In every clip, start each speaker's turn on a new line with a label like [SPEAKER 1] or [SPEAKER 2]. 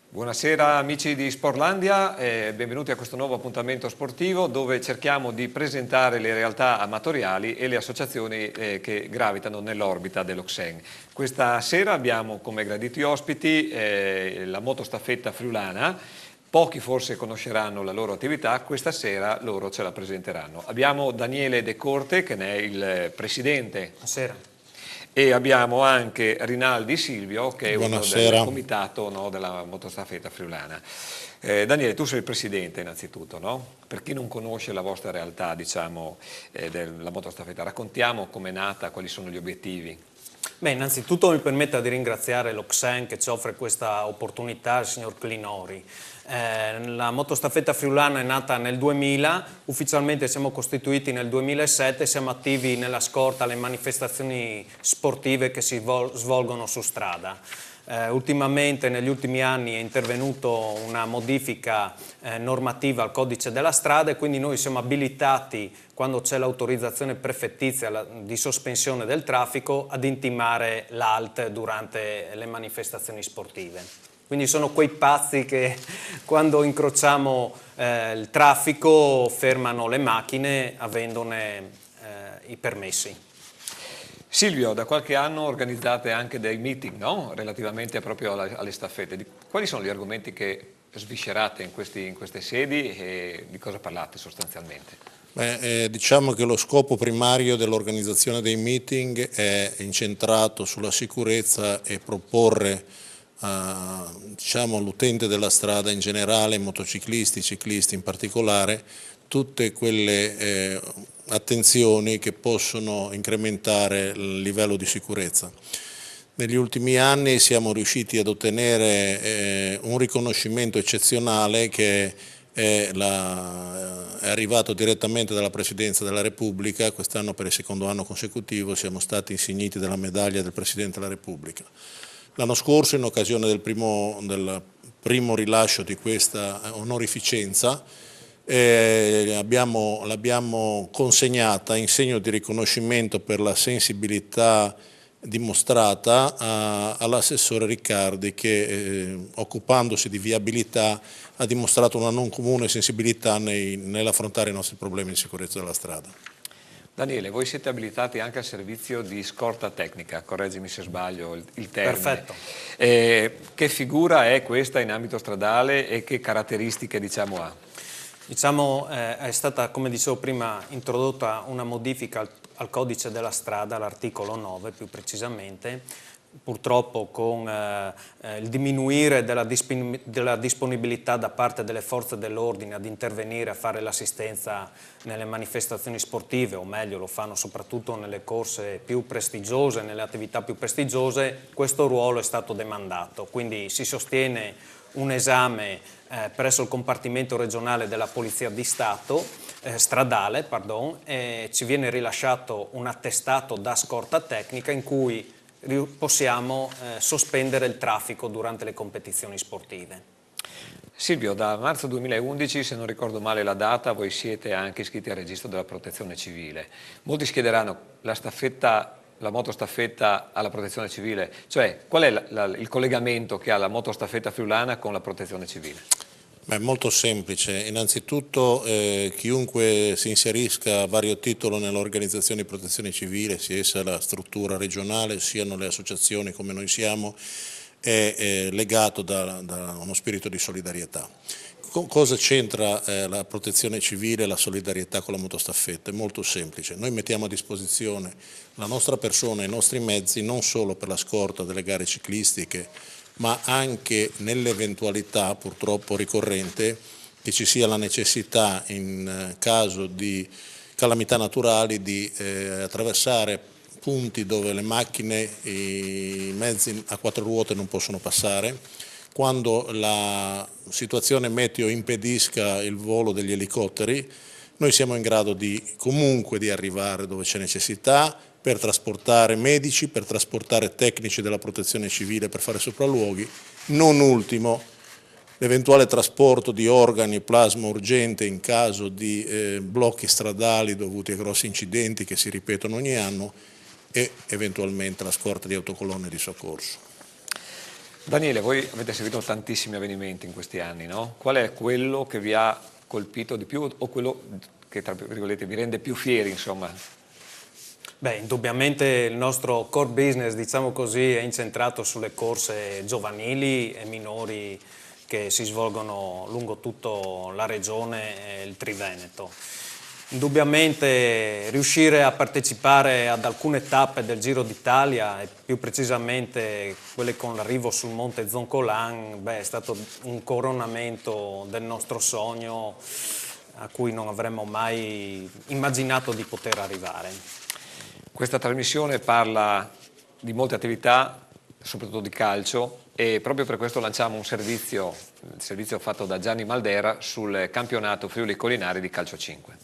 [SPEAKER 1] Buonasera amici di Sportlandia, benvenuti a questo nuovo appuntamento sportivo dove cerchiamo di presentare le realtà amatoriali e le associazioni che gravitano nell'orbita dell'Oxen. Questa sera abbiamo come graditi ospiti la motostaffetta friulana. Pochi forse conosceranno la loro attività, questa sera loro ce la presenteranno. Abbiamo Daniele De Corte che ne è il presidente.
[SPEAKER 2] Buonasera.
[SPEAKER 1] E abbiamo anche Rinaldi Silvio che è
[SPEAKER 3] Buonasera.
[SPEAKER 1] uno del comitato della motostaffetta friulana. Daniele, tu sei il presidente innanzitutto, no? Per chi non conosce la vostra realtà, diciamo, della motostaffetta, raccontiamo com'è nata, quali sono gli obiettivi.
[SPEAKER 2] Beh, innanzitutto mi permetta di ringraziare l'Oxen che ci offre questa opportunità, il signor Clinori. La motostaffetta friulana è nata nel 2000, ufficialmente siamo costituiti nel 2007, siamo attivi nella scorta alle manifestazioni sportive che si svolgono su strada. Ultimamente, negli ultimi anni, è intervenuto una modifica normativa al codice della strada e quindi noi siamo abilitati, quando c'è l'autorizzazione prefettizia di sospensione del traffico, ad intimare l'ALT durante le manifestazioni sportive. Quindi sono quei pazzi che quando incrociamo il traffico fermano le macchine avendone i permessi.
[SPEAKER 1] Silvio, da qualche anno organizzate anche dei meeting, no? Relativamente proprio alle staffette. Quali sono gli argomenti che sviscerate in queste sedi e di cosa parlate sostanzialmente?
[SPEAKER 3] Diciamo che lo scopo primario dell'organizzazione dei meeting è incentrato sulla sicurezza e proporre diciamo, all'utente della strada in generale, motociclisti, ciclisti in particolare, tutte quelle attenzioni che possono incrementare il livello di sicurezza. Negli ultimi anni siamo riusciti ad ottenere un riconoscimento eccezionale che è arrivato direttamente dalla Presidenza della Repubblica. Quest'anno per il secondo anno consecutivo siamo stati insigniti della medaglia del Presidente della Repubblica. L'anno scorso, in occasione del primo rilascio di questa onorificenza, l'abbiamo consegnata in segno di riconoscimento per la sensibilità dimostrata all'assessore Riccardi che, occupandosi di viabilità, ha dimostrato una non comune sensibilità nell'affrontare i nostri problemi di sicurezza della strada.
[SPEAKER 1] Daniele, voi siete abilitati anche al servizio di scorta tecnica, correggimi se sbaglio il termine.
[SPEAKER 2] Perfetto.
[SPEAKER 1] Che figura è questa in ambito stradale e che caratteristiche diciamo ha?
[SPEAKER 2] Diciamo è stata, come dicevo prima, introdotta una modifica al codice della strada, all'articolo 9 più precisamente, purtroppo con il diminuire della disponibilità da parte delle forze dell'ordine ad intervenire a fare l'assistenza nelle manifestazioni sportive, o meglio lo fanno soprattutto nelle corse più prestigiose, nelle attività più prestigiose, questo ruolo è stato demandato, quindi si sostiene un esame presso il compartimento regionale della Polizia di Stato, stradale, e ci viene rilasciato un attestato da scorta tecnica in cui possiamo sospendere il traffico durante le competizioni sportive.
[SPEAKER 1] Silvio, da marzo 2011, se non ricordo male la data, voi siete anche iscritti al registro della protezione civile. Molti si chiederanno la motostaffetta alla protezione civile, cioè qual è il collegamento che ha la motostaffetta friulana con la protezione civile?
[SPEAKER 3] È molto semplice, innanzitutto chiunque si inserisca a vario titolo nell'organizzazione di protezione civile, sia essa la struttura regionale, siano le associazioni come noi siamo, è legato da uno spirito di solidarietà. Cosa c'entra la protezione civile e la solidarietà con la motostaffetta? È molto semplice, noi mettiamo a disposizione la nostra persona e i nostri mezzi non solo per la scorta delle gare ciclistiche, ma anche nell'eventualità purtroppo ricorrente che ci sia la necessità in caso di calamità naturali di attraversare punti dove le macchine, i mezzi a quattro ruote non possono passare, quando la situazione meteo impedisca il volo degli elicotteri, noi siamo in grado comunque di arrivare dove c'è necessità, per trasportare medici, per trasportare tecnici della protezione civile per fare sopralluoghi, non ultimo l'eventuale trasporto di organi e plasma urgente in caso di blocchi stradali dovuti a grossi incidenti che si ripetono ogni anno e eventualmente la scorta di autocolonne di soccorso.
[SPEAKER 1] Daniele, voi avete seguito tantissimi avvenimenti in questi anni, no? Qual è quello che vi ha colpito di più o quello che, tra virgolette, vi rende più fieri, insomma?
[SPEAKER 2] Beh, indubbiamente il nostro core business, diciamo così, è incentrato sulle corse giovanili e minori che si svolgono lungo tutta la regione e il Triveneto. Indubbiamente riuscire a partecipare ad alcune tappe del Giro d'Italia e più precisamente quelle con l'arrivo sul Monte Zoncolan, è stato un coronamento del nostro sogno a cui non avremmo mai immaginato di poter arrivare.
[SPEAKER 1] Questa trasmissione parla di molte attività, soprattutto di calcio, e proprio per questo lanciamo un servizio, il servizio fatto da Gianni Maldera sul campionato Friuli Collinari di calcio 5.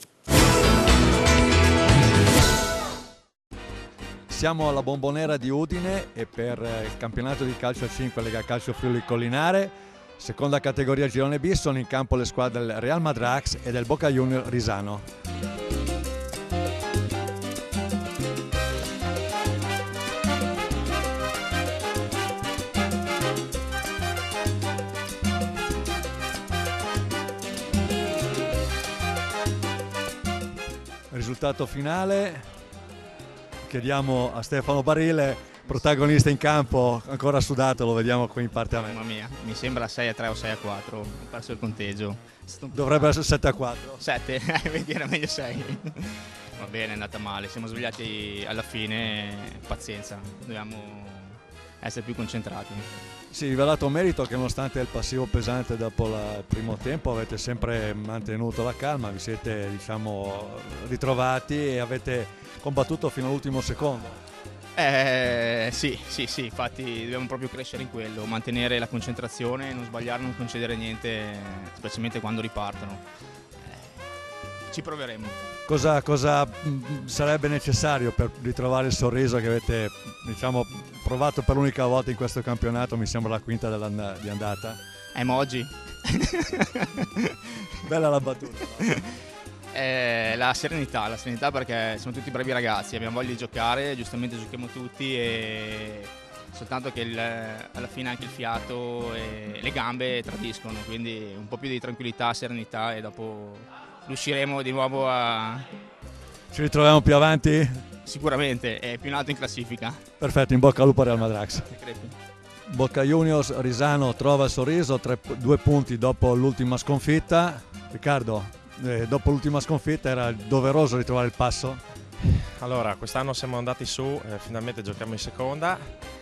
[SPEAKER 4] Siamo alla Bombonera di Udine e per il campionato di calcio a 5 Lega Calcio Friuli Collinare, seconda categoria Girone B, sono in campo le squadre del Real Madrax e del Boca Junior Risano. Risultato finale. Chiediamo a Stefano Barile, protagonista in campo, ancora sudato, lo vediamo qui in parte a me.
[SPEAKER 5] Mamma mia, mi sembra 6-3 o 6-4, ho perso il conteggio.
[SPEAKER 4] Dovrebbe essere 7-4.
[SPEAKER 5] 7, vedi era meglio 6. Va bene, è andata male, siamo svegliati alla fine, pazienza, dobbiamo essere più concentrati.
[SPEAKER 4] Sì, vi va dato merito che nonostante il passivo pesante dopo il primo tempo avete sempre mantenuto la calma, vi siete ritrovati e avete combattuto fino all'ultimo secondo.
[SPEAKER 5] Sì, infatti dobbiamo proprio crescere in quello, mantenere la concentrazione, non sbagliare, non concedere niente, specialmente quando ripartono. Ci proveremo.
[SPEAKER 4] Cosa sarebbe necessario per ritrovare il sorriso che avete provato per l'unica volta in questo campionato, mi sembra la quinta di andata?
[SPEAKER 5] Emoji.
[SPEAKER 4] Bella la battuta. No?
[SPEAKER 5] La serenità perché siamo tutti bravi ragazzi, abbiamo voglia di giocare, giustamente giochiamo tutti e soltanto che alla fine anche il fiato e le gambe tradiscono, quindi un po' più di tranquillità, serenità e dopo riusciremo di nuovo a...
[SPEAKER 4] Ci ritroviamo più avanti?
[SPEAKER 5] Sicuramente, è più in alto in classifica.
[SPEAKER 4] Perfetto, in bocca al lupo Real Madrax. Boca Juniors, Risano trova il sorriso, 2 punti dopo l'ultima sconfitta. Riccardo, dopo l'ultima sconfitta era doveroso ritrovare il passo?
[SPEAKER 6] Allora, quest'anno siamo andati su, finalmente giochiamo in seconda.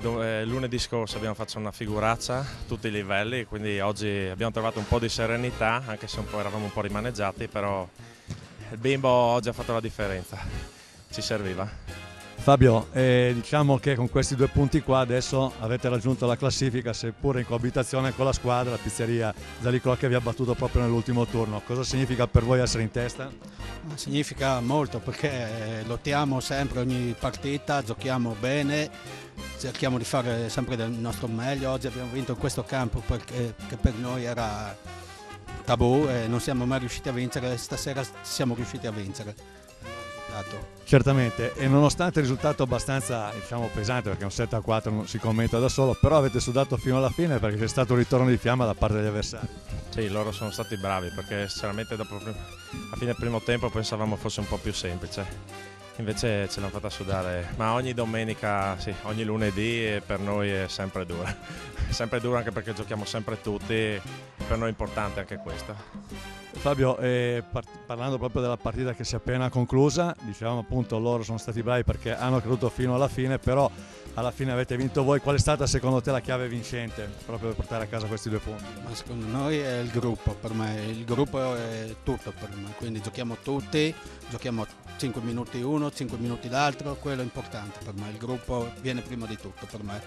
[SPEAKER 6] Lunedì scorso abbiamo fatto una figuraccia a tutti i livelli, quindi oggi abbiamo trovato un po' di serenità, anche se eravamo un po' rimaneggiati, però il bimbo oggi ha fatto la differenza, ci serviva.
[SPEAKER 4] Fabio, diciamo che con questi 2 punti qua adesso avete raggiunto la classifica, seppure in coabitazione con la squadra, la pizzeria Zalicò che vi ha battuto proprio nell'ultimo turno. Cosa significa per voi essere in testa?
[SPEAKER 7] Significa molto perché lottiamo sempre ogni partita, giochiamo bene, cerchiamo di fare sempre del nostro meglio. Oggi abbiamo vinto in questo campo perché per noi era tabù e non siamo mai riusciti a vincere, stasera siamo riusciti a vincere.
[SPEAKER 4] Certamente, e nonostante il risultato abbastanza pesante, perché un 7-4 non si commenta da solo, però avete sudato fino alla fine perché c'è stato un ritorno di fiamma da parte degli avversari.
[SPEAKER 6] Sì, loro sono stati bravi perché sinceramente dopo a fine del primo tempo pensavamo fosse un po' più semplice, invece ce l'hanno fatta sudare, ma ogni domenica, sì, ogni lunedì per noi è sempre dura, sempre dura anche perché giochiamo sempre tutti, per noi è importante anche questo.
[SPEAKER 4] Fabio, parlando proprio della partita che si è appena conclusa, dicevamo appunto loro sono stati bravi perché hanno creduto fino alla fine, però alla fine avete vinto voi. Qual è stata secondo te la chiave vincente proprio per portare a casa questi 2 punti?
[SPEAKER 7] Ma secondo noi è il gruppo, per me il gruppo è tutto per me, quindi giochiamo tutti, giochiamo 5 minuti uno, 5 minuti l'altro, quello è importante per me, il gruppo viene prima di tutto per me.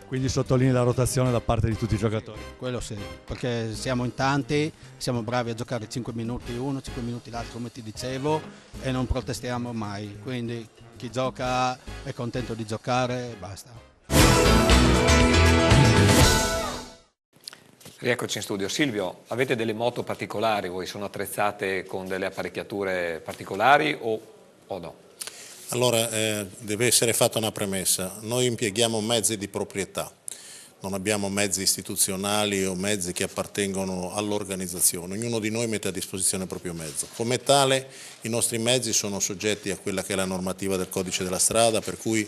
[SPEAKER 4] Quindi sottolinei la rotazione da parte di tutti i giocatori?
[SPEAKER 7] Quello sì, perché siamo in tanti, siamo bravi a giocare 5 minuti uno, 5 minuti l'altro come ti dicevo e non protestiamo mai, quindi chi gioca è contento di giocare e basta.
[SPEAKER 1] Rieccoci in studio. Silvio, avete delle moto particolari? Voi sono attrezzate con delle apparecchiature particolari o no?
[SPEAKER 3] Allora, deve essere fatta una premessa. Noi impieghiamo mezzi di proprietà, non abbiamo mezzi istituzionali o mezzi che appartengono all'organizzazione. Ognuno di noi mette a disposizione il proprio mezzo. Come tale, i nostri mezzi sono soggetti a quella che è la normativa del codice della strada, per cui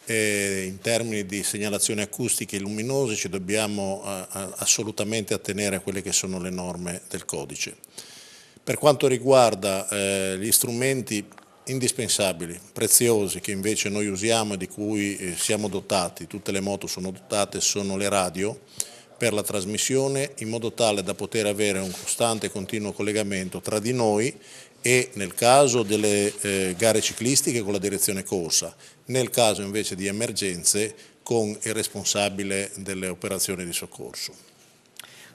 [SPEAKER 3] in termini di segnalazioni acustiche e luminose ci dobbiamo assolutamente attenere a quelle che sono le norme del codice. Per quanto riguarda gli strumenti indispensabili, preziosi, che invece noi usiamo e di cui siamo dotati, tutte le moto sono dotate, sono le radio per la trasmissione, in modo tale da poter avere un costante e continuo collegamento tra di noi e nel caso delle gare ciclistiche con la direzione corsa, nel caso invece di emergenze con il responsabile delle operazioni di soccorso.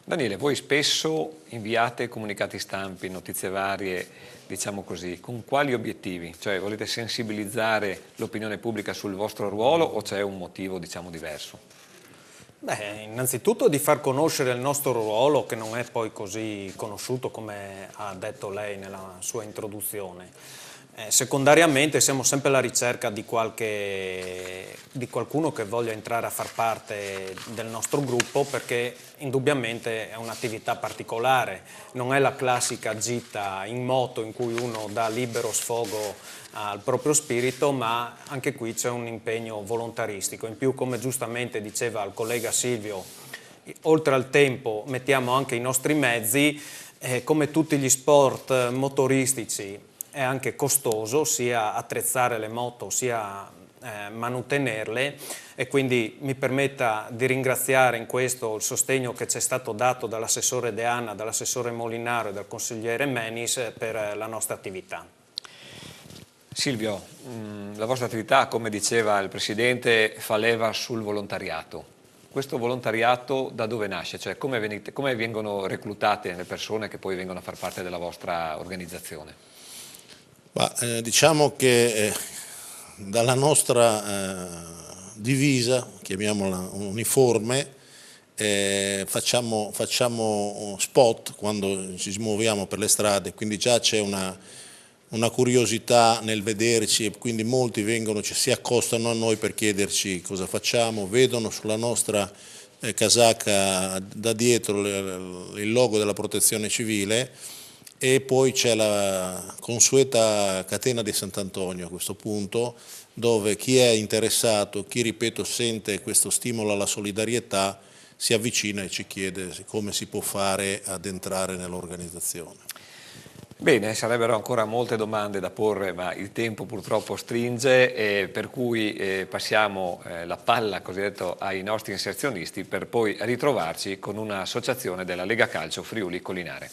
[SPEAKER 1] Daniele, voi spesso inviate comunicati stampi, notizie varie, diciamo così, con quali obiettivi? Cioè volete sensibilizzare l'opinione pubblica sul vostro ruolo o c'è un motivo, diciamo, diverso?
[SPEAKER 2] Beh, innanzitutto di far conoscere il nostro ruolo, che non è poi così conosciuto come ha detto lei nella sua introduzione. Secondariamente siamo sempre alla ricerca di qualcuno che voglia entrare a far parte del nostro gruppo, perché indubbiamente è un'attività particolare, non è la classica gita in moto in cui uno dà libero sfogo al proprio spirito, ma anche qui c'è un impegno volontaristico. In più, come giustamente diceva il collega Silvio, oltre al tempo mettiamo anche i nostri mezzi, come tutti gli sport motoristici è anche costoso sia attrezzare le moto sia manutenerle, e quindi mi permetta di ringraziare in questo il sostegno che ci è stato dato dall'assessore De Anna, dall'assessore Molinaro e dal consigliere Menis per la nostra attività.
[SPEAKER 1] Silvio, la vostra attività, come diceva il Presidente, fa leva sul volontariato. Questo volontariato da dove nasce? Cioè come vengono reclutate le persone che poi vengono a far parte della vostra organizzazione?
[SPEAKER 3] Diciamo che dalla nostra divisa, chiamiamola uniforme, facciamo spot quando ci muoviamo per le strade, quindi già c'è una curiosità nel vederci, e quindi molti si accostano a noi per chiederci cosa facciamo, vedono sulla nostra casacca da dietro il logo della Protezione Civile, e poi c'è la consueta catena di Sant'Antonio a questo punto, dove chi è interessato, chi, ripeto, sente questo stimolo alla solidarietà, si avvicina e ci chiede come si può fare ad entrare nell'organizzazione.
[SPEAKER 1] Bene, sarebbero ancora molte domande da porre, ma il tempo purtroppo stringe, per cui passiamo la palla cosiddetto ai nostri inserzionisti per poi ritrovarci con un'associazione della Lega Calcio Friuli Collinare.